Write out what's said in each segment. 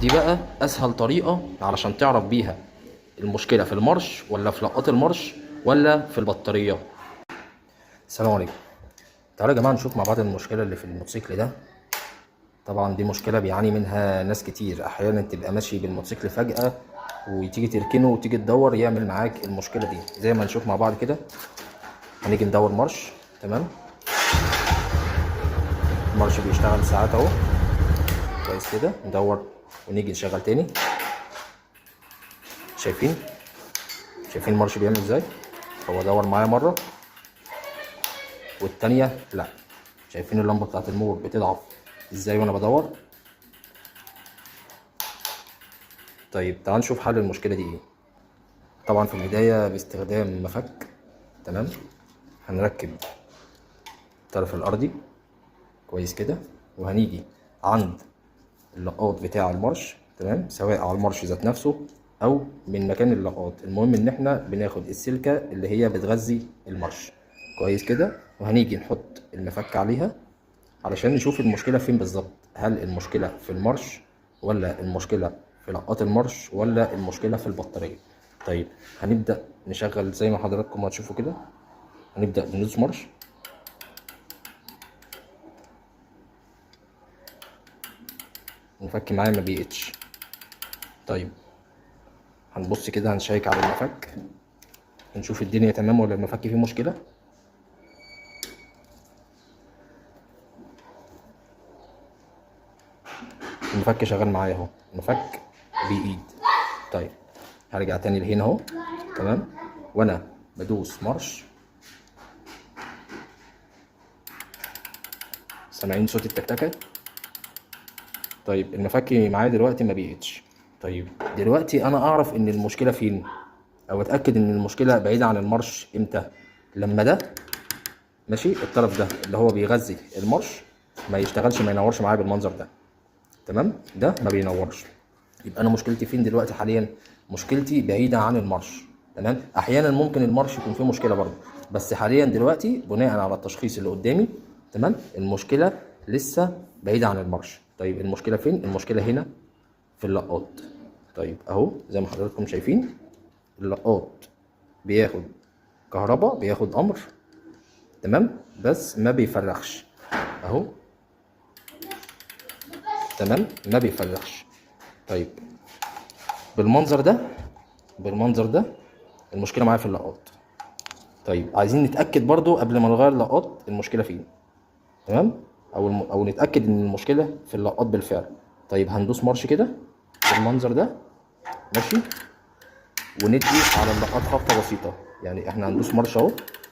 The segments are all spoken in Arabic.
دي بقى اسهل طريقة علشان تعرف بيها المشكلة في المارش ولا في لقات المارش ولا في البطارية. السلام عليكم. تعالوا يا جماعة نشوف مع بعض المشكلة اللي في الموتوسيكل ده. طبعا دي مشكلة بيعاني منها ناس كتير، احيانا تبقى ماشي بالموتوسيكل فجأة وتيجي تركنه وتيجي تدور يعمل معاك المشكلة دي. زي ما نشوف مع بعض كده، هنيجي ندور مارش. تمام، المارش بيشتغل ساعات اهو كويس كده، ندور ونيجي نشغل تاني. شايفين المارش بيعمل ازاي؟ هو دور معايا مرة والتانية لا. شايفين اللمبة بتاعت المور بتضعف ازاي وانا بدور؟ طيب تعال نشوف حل المشكلة دي ايه. طبعا في البداية باستخدام مفك. تمام، هنركب الطرف الارضي كويس كده، وهنيجي عند اللقاط بتاع المارش. تمام، سواء على المارش ذات نفسه او من مكان اللقاط، المهم ان احنا بناخد السلكة اللي هي بتغذي المارش كويس كده، وهنيجي نحط المفك عليها علشان نشوف المشكلة فين بالظبط. هل المشكلة في المارش ولا المشكلة في لقاط المارش ولا المشكلة في البطارية؟ طيب هنبدأ نشغل زي ما حضراتكم هتشوفوا كده. هنبدأ بندوس مارش. المفك معايا ما بيقتش. طيب هنبص كده، هنشيك على المفك هنشوف الدنيا تمام ولا المفك فيه مشكلة. المفك شغال معايا اهو، المفك بإيد. طيب هرجع تاني لهنا اهو. تمام، وانا بدوس مارش سامعين صوت التكتكة؟ طيب المفك معايا دلوقتي ما بيقتش. طيب دلوقتي انا اعرف ان المشكلة فين او اتأكد ان المشكلة بعيدة عن المارش امتى؟ لما ده ماشي، الطرف ده اللي هو بيغذي المارش ما يشتغلش، ما ينورش معايا بالمنظر ده. تمام، ده ما بينورش. يبقى انا مشكلتي فين دلوقتي حاليا؟ مشكلتي بعيده عن المارش. تمام، احيانا ممكن المارش يكون فيه مشكله برضه، بس حاليا دلوقتي بناء على التشخيص اللي قدامي تمام المشكله لسه بعيده عن المارش. طيب المشكله فين؟ المشكله هنا في اللقاط. طيب اهو زي ما حضراتكم شايفين اللقاط بياخد كهرباء، بياخد امر تمام، بس ما بيفرغش اهو. تمام، ما بيفرغش. طيب بالمنظر ده، المشكله معايا في اللقاط. طيب عايزين نتاكد برضو قبل ما نغير اللقاط المشكله فين. تمام، او نتاكد ان المشكله في اللقاط بالفعل. طيب هندوس مارش كده بالمنظر ده ماشي، وندي على اللقاط خبطه بسيطه. يعني احنا هندوس مارش اهو،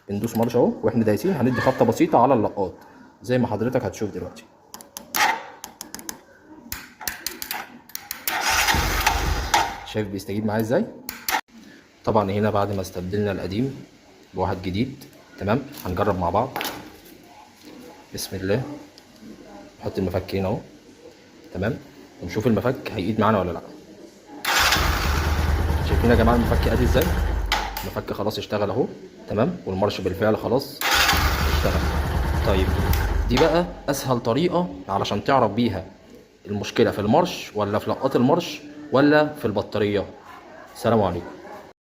بندوس مارش اهو واحنا دايسين، هندي خبطه بسيطه على اللقاط زي ما حضرتك هتشوف دلوقتي. شايف بيستجيب معايا ازاي؟ طبعا هنا بعد ما استبدلنا القديم بواحد جديد. تمام، هنجرب مع بعض. بسم الله. نحط المفك هنا اهو. تمام، ونشوف المفك هيقيد معانا ولا لا. شايفين يا جماعه المفك قادي ازاي؟ المفك خلاص اشتغل اهو. تمام، والمارش بالفعل خلاص اشتغل. طيب دي بقى اسهل طريقه علشان تعرف بيها المشكله في المارش ولا في لقات المارش ولا في البطاريه. سلام عليكم.